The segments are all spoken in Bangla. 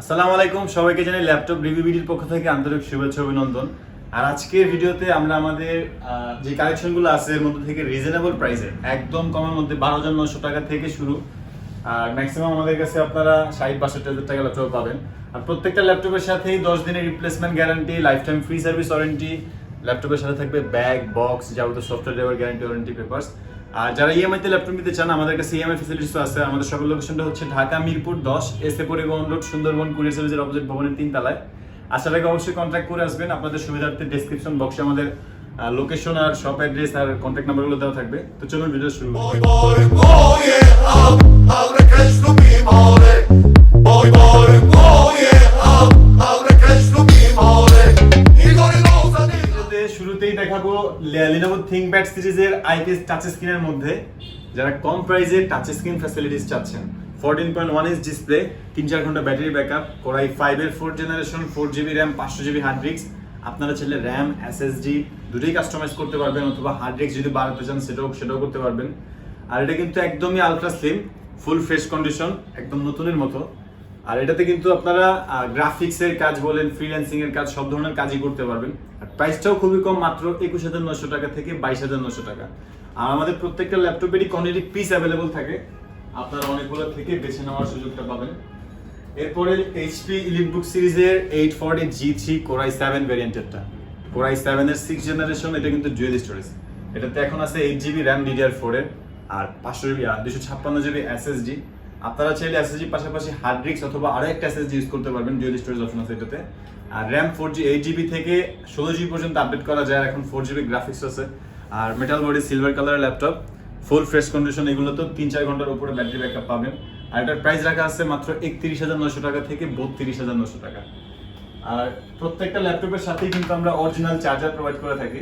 আসসালামু আলাইকুম, সবাইকে জানাই ল্যাপটপ রিভিউ ভিডিওর পক্ষ থেকে আন্তরিক শুভেচ্ছা অভিনন্দন। আর আজকের ভিডিওতে আমরা আমাদের যে কালেকশনগুলো আছে এর মধ্যে থেকে রিজনেবল প্রাইসে একদম কমের মধ্যে 12,900 টাকা থেকে শুরু। আর ম্যাক্সিমাম আমাদের কাছে আপনারা 60-62 টাকা ল্যাপটপ পাবেন। আর প্রত্যেকটা ল্যাপটপের সাথেই 10 দিনের replacement guarantee, life time free service warranty. ল্যাপটপের সাথে থাকবে ব্যাগ, বক্স, যাবতীয় software driver guarantee, warranty papers. আর যারা ইএমআই তে ল্যাপটপ নিতে চান, আমাদের কাছে ইএমআই ফ্যাসিলিটিস আছে। আমাদের সকল লোকেশনটা হচ্ছে ঢাকা মিরপুর 10 এসএ পরিবহন রোড, সুন্দরবন কুরিয়ার সার্ভিসের অপোজিট ভবনের 3 তলায়। আসার আগে অবশ্যই কন্ট্যাক্ট করে আসবেন। আপনাদের সুবিধার্থে ডেসক্রিপশন বক্সে আমাদের লোকেশন আর শপ অ্যাড্রেস আর কন্ট্যাক্ট নাম্বারগুলো দেওয়া থাকবে। তো চলুন ভিডিও শুরু করি। শুরুতেই দেখাবো Lenovo ThinkPad সিরিজের আইপিএস টাচ স্ক্রিনের মধ্যে যারা কম প্রাইসে টাচ স্ক্রিন ফ্যাসিলিটিস চাচ্ছেন। 14.1 ইঞ্চ ডিসপ্লে, 3-4 ঘন্টা ব্যাটারি ব্যাকআপ, কোরাই 5 এর 4th generation, 4GB RAM, 500GB hard disk. আপনারা চাইলে RAM, SSD দুটোই কাস্টমাইজ করতে পারবেন, অথবা হার্ড ডিস্ক যদি বাড়াতে চান সেটাও করতে পারবেন। আর এটা কিন্তু একদমই ultra slim, full fresh condition, একদম নতুনের মতো। আর এটাতে কিন্তু আপনারা গ্রাফিক্সের কাজ বলেন, ফ্রিল্যান্সিং এর কাজ, সব ধরনের কাজই করতে পারবেন। আর প্রাইসটাও খুবই কম, মাত্র 21,900 টাকা থেকে 22,900 টাকা। আর আমাদের প্রত্যেকটা ল্যাপটপেরই কোয়ান্টিটি পিস অ্যাভেলেবল থাকে, আপনারা অনেকগুলো থেকে বেছে নেওয়ার সুযোগটা পাবেন। এরপরে এইচপি ইলিটবুক সিরিজের 840 G3 কোরাই 7 ভ্যারিয়েন্টেরটা, কোরাই 7 এর 6th জেনারেশন। এটা কিন্তু ডুয়াল স্টোরেজ, এটাতে এখন আছে 8GB RAM DDR4 এর আর 500GB 256GB SSD। আপনারা চাইলে SSD পাশাপাশি হার্ড ডিস্ক অথবা আরো একটা SSD ইউজ করতে পারবেন, ডুয়াল স্টোরেজ অপশন আছে এটাতে। আর RAM 8GB থেকে 16GB পর্যন্ত আপডেট করা যায়, এখন 4GB গ্রাফিক্স আছে। আর মেটাল বডি, সিলভার কালারের ল্যাপটপ, ফুল ফ্রেশ কন্ডিশন। এগুলো তো 3-4 ঘন্টার উপরে ব্যাটারি ব্যাকআপ পাবেন। আর এটার প্রাইস রাখা আছে মাত্র 31,900 টাকা থেকে 32,900 টাকা। আর প্রত্যেকটা ল্যাপটপের সাথেই কিন্তু আমরা অরিজিনাল চার্জার প্রোভাইড করে থাকি,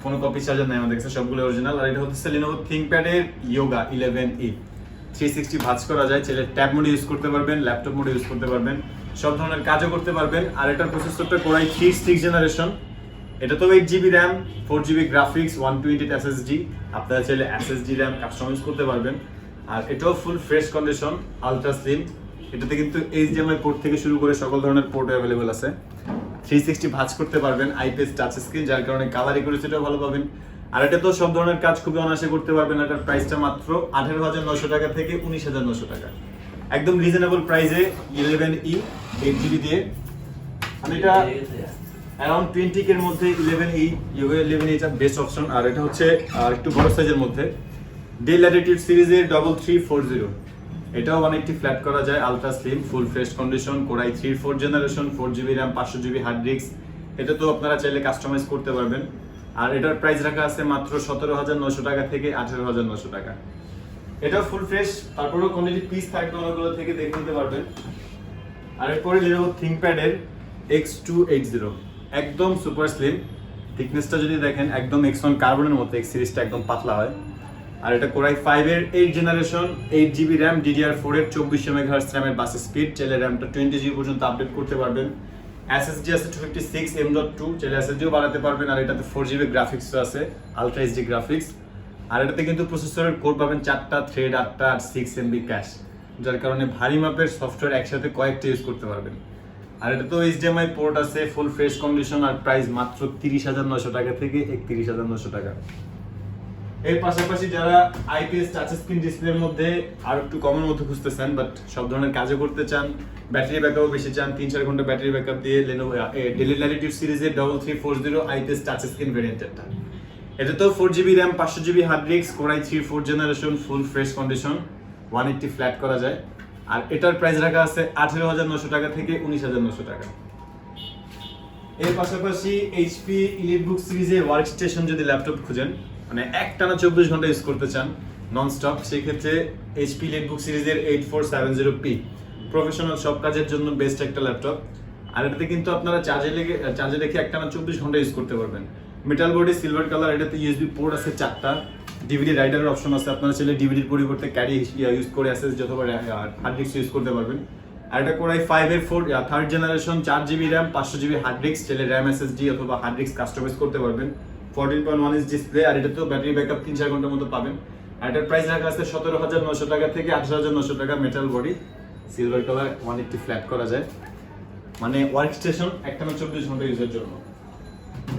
কোনো কপি চার্জার নেই আমাদের কাছে, সবগুলো অরিজিনাল। আর এটা হচ্ছে Lenovo ThinkPad এর Yoga 11E, 360 ভাঁজ করা যায়, চাইলে ট্যাব মোডে ইউজ করতে পারবেন, ল্যাপটপ মোডে ইউজ করতে পারবেন, সব ধরনের কাজও করতে পারবেন। আর এটার প্রসেসরটা কোরাই 3 6th জেনারেশন। এটা তো 8GB RAM, 4GB graphics, 128 SSD। আপনারা চাইলে SSD RAM কাস্টমাইজ করতে পারবেন। আর এটাও ফুল ফ্রেশ কন্ডিশন, আলট্রা স্লিম। এটাতে কিন্তু HDMI পোর্ট থেকে শুরু করে সকল ধরনের পোর্ট অ্যাভেলেবল আছে। 360 ভাঁজ করতে পারবেন, আইপিএস টাচ স্ক্রিন, যার কারণে কালার অ্যাকুরেসিটাও ভালো পাবেন। আর এটা তো সব ধরনের কাজ খুবই অনায়াসে করতে পারবেন। এটার প্রাইসটা মাত্র 18,900 টাকা থেকে 19,900 টাকা, একদম রিজনেবল প্রাইসে 11E 8GB দিয়ে। আমি এটা অ্যারাউন্ড 20K এর মধ্যে 11E, Yoga 11E এটা বেস্ট অপশন। আর এটা হচ্ছে একটু বড় সাইজের মধ্যে ডেল ল্যাটিটিউড সিরিজের 3340। এটাও 180 ফ্ল্যাট করা যায়, ultra slim, full fresh condition, Core i 3 4th generation, 4GB RAM, 500GB hard disk. এটা তো আপনারা চাইলে কাস্টমাইজ করতে পারবেন। আর এটার প্রাইস রাখা আছে মাত্র 17,900 টাকা থেকে 18,900 টাকা। এটাও ফুল ফ্রেশ, তারপরেও কোয়ান্টিটি পিস থাকবে অনেকগুলো থেকে, দেখে নিতে পারবেন। আর এরপরে Lenovo ThinkPad এর X280, একদম সুপার স্লিম। থিকনেসটা যদি দেখেন একদম X1 কার্বনের মতো, X সিরিজটা একদম পাতলা হয়। আর এটা কোরাই 5 এর 8th generation, 8GB RAM DDR4 এর 2400 MHz RAM এর বাস স্পিড, চাইলে RAMটা 20GB পর্যন্ত আপডেট করতে পারবেন। SSD আছে 256 M.2, চাইলে SSDও বাড়াতে পারবেন। আর এটাতে 4GB গ্রাফিক্স আছে, আলট্রা এইচডি গ্রাফিক্স। আর এটাতে কিন্তু প্রসেসরের কোর পাবেন 4টা থ্রেড, 8টা আর 6MB ক্যাশ, যার কারণে ভারী মাপের সফটওয়্যার একসাথে কয়েকটা ইউজ করতে পারবেন। আর এটা তো HDMI পোর্ট আছে, ফুল ফ্রেশ কন্ডিশন। আর প্রাইস মাত্র 30,900 টাকা থেকে 31,900 টাকা। এর পাশাপাশি যারা আইপিএস টাচ স্ক্রিন ডিসপ্লের মধ্যে আর একটু কমের মধ্যে খুঁজতেছেন, বাট সব ধরনের কাজও করতে চান, ব্যাটারি ব্যাকআপও বেশি চান, 3-4 ঘন্টা ব্যাটারি ব্যাকআপ দিয়ে Lenovo ডেল ল্যাটিটিউড সিরিজের 3340 আইপিএস টাচ স্ক্রিন ভ্যারিয়েন্টটা। এটা তো 4GB RAM, 500GB hard disk, Core i 3 4th generation, full fresh condition, 180 flat করা যায়। আর এটার প্রাইস রাখা আছে 18,900 টাকা থেকে 19,900 টাকা। এর পাশাপাশি এইচপি ইলিটবুক সিরিজের ওয়ার্ক স্টেশন যদি ল্যাপটপ খুঁজেন, মানে একটানা 24 ঘন্টা ইউজ করতে চান নন স্টপ, সেক্ষেত্রে এইচপি ইলিটবুক সিরিজের 8470P প্রফেশনাল সব কাজের জন্য বেস্ট একটা ল্যাপটপ। আর এটাতে কিন্তু আপনারা চার্জে রেখে একটানা 24 ঘন্টা ইউজ করতে পারবেন। মেটাল বডি, সিলভার কালার, এটাতে ইউএসবি পোর্ট আছে 4টা, ডিভিডি রাইটারের অপশন আছে। আপনারা চাইলে ডিভিডির পরিবর্তে ক্যারি ইউজ করে SSD অথবা হার্ড ডিস্ক ইউজ করতে পারবেন। আর এটা কোরাই 5 এর 3rd generation, 4GB RAM, 500GB hard disk, চাইলে RAM, SSD অথবা হার্ড ডিস্ক কাস্টমাইজ করতে পারবেন। 14.1 ইঞ্চ ডিসপ্লে। আর এটা তো ব্যাটারি ব্যাকআপ 3-4 ঘন্টার মতো পাবেন। আর এটার প্রাইস রাখা আছে 17,900 টাকা থেকে 18,900 টাকা, metal body. Silver colour 180 flat করা যায়, মানে ওয়ার্ক স্টেশন একটানা 24 ঘন্টা ইউজের জন্য।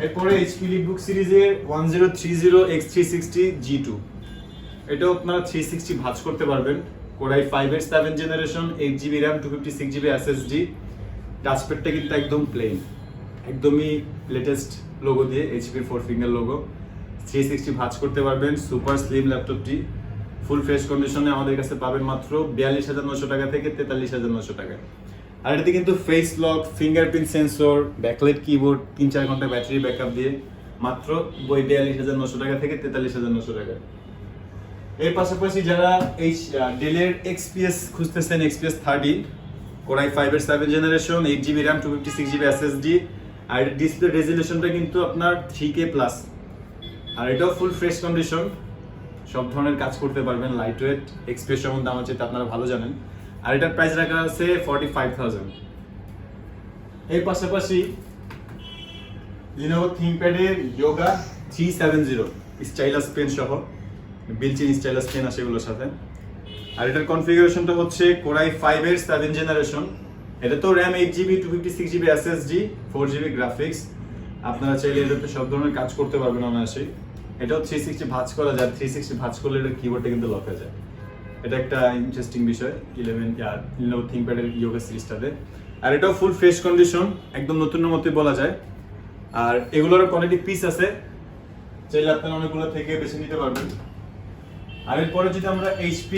এরপরে HP লিটবুক সিরিজের 1030 X360 G2, এটাও আপনারা 360 ভাঁজ করতে পারবেন। কোরাই 5 এর 7 generation, 8GB RAM, 256GB SSD। টাচপ্যাডটা কিন্তু একদম প্লেন, একদমই লেটেস্ট লোগো দিয়ে, HP 4 ফিঙ্গার লোগো। 360 ভাঁজ করতে পারবেন। সুপার স্লিম ল্যাপটপটি ফুল ফ্রেশ কন্ডিশনে আমাদের কাছে পাবেন মাত্র 42,900 টাকা থেকে 43,900 টাকায়। আর এটাতে কিন্তু face lock, fingerprint sensor, backlight keyboard, 3-4 ঘন্টা ব্যাটারি ব্যাকআপ দিয়ে মাত্র 42,900 টাকা থেকে 43,900 টাকা। এর পাশাপাশি যারা এই ডেলের XPS খুঁজতেছেন, XPS 30 কোরাই 5 এর 7 generation, 8GB RAM, 256GB SSD, আর ডিসপ্লে রেজোলিউশনটা কিন্তু আপনার 3K প্লাস, আর এটাও ফুল ফ্রেশ কন্ডিশন, সব ধরনের কাজ করতে পারবেন। লাইট ওয়েট, XPS সম্বন্ধে আমার চেয়ে আপনারা ভালো জানেন। আর এটার প্রাইস রাখা আছে 45,000। এর পাশাপাশি লিনোভো থিংকপ্যাডের ইয়োগা 370 স্টাইলাস পেন সহ, বিল্ট-ইন স্টাইলাস পেন আসে এগুলোর সাথে। আর এটার কনফিগারেশনটা হচ্ছে কোরাই 5 এর 7 জেনারেশন, এটা তো RAM 8GB, 256GB SSD, 4GB graphics. আপনারা চাইলে এটাতে সব ধরনের কাজ করতে পারবেন অনায়াসেই। এটাও 360 ভাঁজ করা যায়, 360 ভাঁজ করলে এটার কিবোর্ডটা কিন্তু লক হয়ে যায়। এটা একটা ইন্টারেস্টিং বিষয় 11 লিনোভো থিংকপ্যাডের ইয়োগা সিরিজটাতে। আর এটাও ফুল ফ্রেশ কন্ডিশন, একদম নতুনের মতোই বলা যায়। আর এগুলোর কোয়ালিটি পিস আছে, চাইলে আপনারা অনেকগুলো থেকে বেছে নিতে পারবেন। আর এরপরে যদি আমরা HP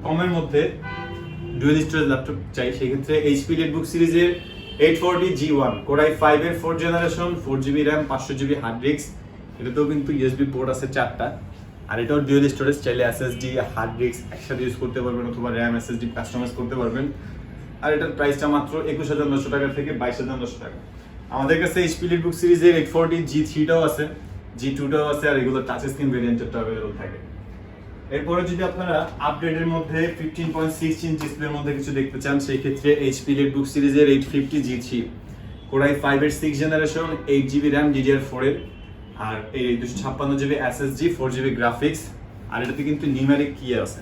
কমের মধ্যে ডুয়াল স্টোরেজ ল্যাপটপ চাই, সেক্ষেত্রে HP লিটবুক সিরিজের 840 G1 কোরাই 5 এর 4 generation, 4GB RAM, 500GB hard disk. এটাতেও কিন্তু USB পোর্ট আছে 4টা। আর এটাও ডুয়াল স্টোরেজ, চাইলে SSD হার্ড ডিস্ক একসাথে ইউজ করতে পারবেন, অথবা RAM SSD কাস্টমাইজ করতে পারবেন। আর এটার প্রাইসটা মাত্র 21,900 টাকা থেকে 22,900 টাকা। আমাদের কাছে HP লিটবুক সিরিজের 840 G3টাও আছে, G2টাও আছে, আর এগুলো টাচ স্ক্রিন ভেরিয়েন্টটা अवेलेबल থাকে। এরপরে যদি আপনারা আপডেটের মধ্যে 15.6 ইঞ্চ ডিসপ্লের মধ্যে কিছু দেখতে চান, সেই ক্ষেত্রে HP লিটবুক সিরিজের 850 G3 কোরাই 5 এর 6 জেনারেশন, 8GB RAM, DDR4 এর, আর এই 256GB SSD, 4GB গ্রাফিক্স। আর এটাতে কিন্তু নিউমেরিক কি আছে,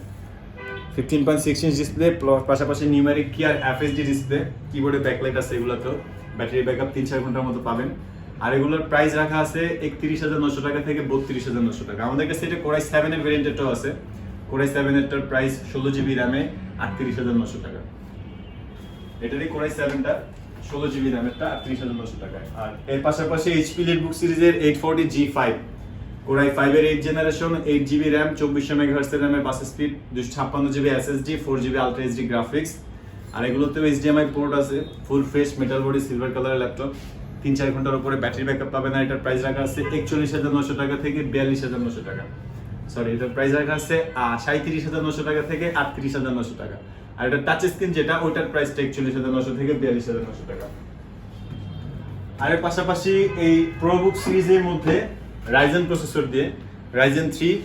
15.6 ইঞ্চ ডিসপ্লে, পাশাপাশি নিউমেরিক কি আর FHD ডিসপ্লে, কিবোর্ডে ব্যাকলাইট আছে, এগুলোতেও ব্যাটারি ব্যাকআপ 3-4 ঘন্টার মতো পাবেন। আর এগুলোর প্রাইস রাখা আছে 31,900 টাকা থেকে 32,900 টাকা। আমাদের কাছে এটা কোরাই 7 এর ভেরিয়েন্টটাও আছে, কোরাই 7 এরটার প্রাইস 16GB RAM এ 38,900 টাকা। এটারই কোরাই 7টা 16GB RAM এরটা 38,900 টাকায়। আর এর পাশাপাশি HP লিটবুক সিরিজের 840 G5 কোরাই 5 এর 8 জেনারেশন, 8GB RAM, 2400 MHz এর RAM এর bus speed, 256GB SSD, 4GB ultra HD graphics. আর এগুলোতেও HDMI পোর্ট আছে, full fresh metal body silver কালারের ল্যাপটপ, 3-4 ঘন্টার উপরে ব্যাটারি ব্যাকআপ পাবেন। আর এটার প্রাইস রাখা আছে 41,900 টাকা থেকে 42,900 টাকা। সরি, এটার প্রাইস রাখা আছে 37,900 টাকা থেকে 38,900 টাকা। আর এটা টাচ স্ক্রিন যেটা, ওইটার প্রাইসটা 41,900 থেকে 42,900 টাকা। আর এর পাশাপাশি এই প্রোবুক সিরিজের মধ্যে রাইজেন প্রসেসর দিয়ে রাইজেন 3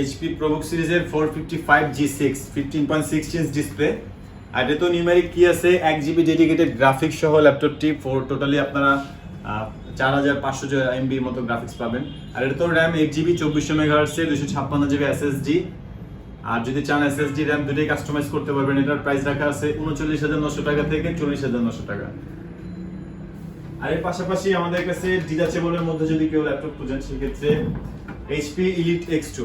HP প্রোবুক সিরিজের 455 G6 15.6 ইঞ্চ ডিসপ্লে। আর এটা তো নিউমেরিক কি আছে, 1GB ডেডিকেটেড গ্রাফিক্স সহ ল্যাপটপটি, টোটালি আপনারা 4500 MB মতো গ্রাফিক্স পাবেন। আর এটা তো RAM 8GB 2400 MHz এর, 256GB SSD। আর যদি চান SSD RAM দুটোই কাস্টমাইজ করতে পারবেন। এটার প্রাইস রাখা আছে 39,900 টাকা থেকে 40,900 টাকা। আর এর পাশাপাশি আমাদের কাছে ডিটাচেবলের মধ্যে যদি কেউ ল্যাপটপ খুঁজেন, সেক্ষেত্রে HP Elite X2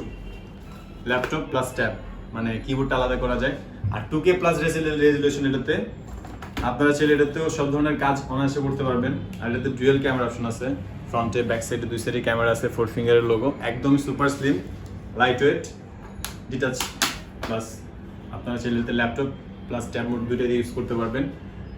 laptop plus tab, মানে কিবোর্ডটা আলাদা করা যায়। আর 2K প্লাস রেজোলিউশন এটাতে, আপনারা চাইলে এটাতেও সব ধরনের কাজ অনায়াসে করতে পারবেন। আর এটাতে ডুয়াল ক্যামেরা অপশন আছে, ফ্রন্টে ব্যাক সাইডে 2 সাইডে ক্যামেরা আছে, 4 ফিঙ্গারের লোগো, একদম super slim, light weight, detach plus. আপনারা চাইলে এটাতে ল্যাপটপ প্লাস ট্যাব মোড দুটোই ইউজ করতে পারবেন।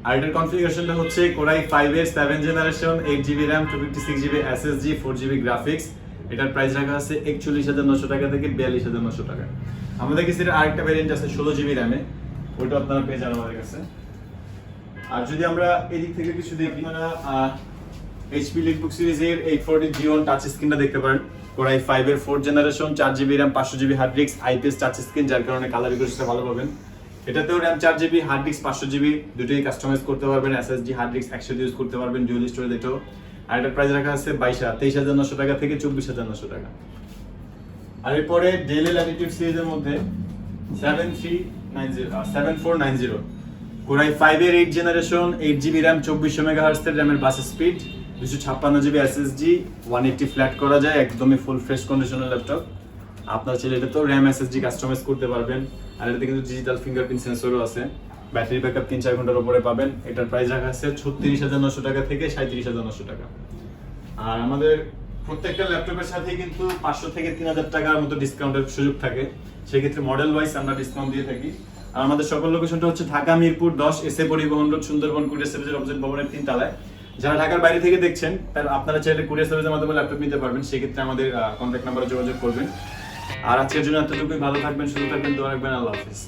আর এটার কনফিগারেশনটা হচ্ছে কোরাই 5 এর 7 generation, 8GB RAM, 256GB SSD, 4GB graphics. এটার প্রাইস রাখা আছে 41,900 টাকা থেকে 42,900 টাকা। আমাদের কাছে আরেকটা ভ্যারিয়েন্ট আছে 16GB RAM এ, ওইটা আপনারা পেয়ে যাবেন আমাদের কাছে। আর যদি আমরা এদিক থেকে কিছু দেখি, মানে HP লিটবুক সিরিজের 840 G1 টাচ স্ক্রিনটা দেখতে পারেন। কোরাই 5 এর 4 generation, 4GB RAM, 500GB hard disk, IPS touch screen, যার কারণে কালার রেজোলিউশনটা ভালো পাবেন। এটাতেও RAM 4GB, hard disk 500GB, দুটোই কাস্টমাইজ করতে পারবেন। SSD হার্ড ডিস্ক একসাথে ইউজ করতে পারবেন, ডুয়াল স্টোরেজ এটাও। আর এটার প্রাইস রাখা আছে 23,900 টাকা থেকে 24,900 টাকা। আর এরপরে ডেল ল্যাটিটিউড সিরিজের মধ্যে 7.3 7490 কোরাই 5 এর 8 জেনারেশন 8GB RAM 2400 মেগাহার্টজ এর RAM এর bus speed 256GB SSD 180 flat করা যায় একদমই ফুল ফ্রেশ কন্ডিশনের ল্যাপটপ আপনার ছেলে এটা তো RAM SSD কাস্টমাইজ করতে পারবেন আর এটাতে কিন্তু ডিজিটাল ফিঙ্গারপ্রিন্ট সেন্সরও আছে ব্যাটারি ব্যাকআপ 3-4 ঘন্টার উপরে পাবেন এটার প্রাইস রাখা আছে 36900 টাকা থেকে 37900 টাকা আর আমাদের প্রত্যেকটা ল্যাপটপের সাথে কিন্তু 500 থেকে 3000 টাকার মতো ডিসকাউন্টের সুযোগ থাকে সেই ক্ষেত্রে মডেল ওয়াইজ আমরা ডিসকাউন্ট দিয়ে থাকি আর আমাদের সকল লোকেশনটা হচ্ছে ঢাকা মিরপুর 10 এসএ পরিবহন রোড সুন্দরবন কুরিয়ার সার্ভিসের অপোজিট ভবনের 3 তলায় যারা ঢাকার বাইরে থেকে দেখছেন তারা আপনারা চাইলে কুরিয়ার সার্ভিসের মাধ্যমে ল্যাপটপ নিতে পারবেন সেই ক্ষেত্রে আমাদের কন্টাক্ট নম্বরে যোগাযোগ করবেন আর আজকের জন্য এতটুকুই ভালো থাকবেন সুস্থ থাকবেন দোয়া রাখবেন আল্লাহ হাফেজ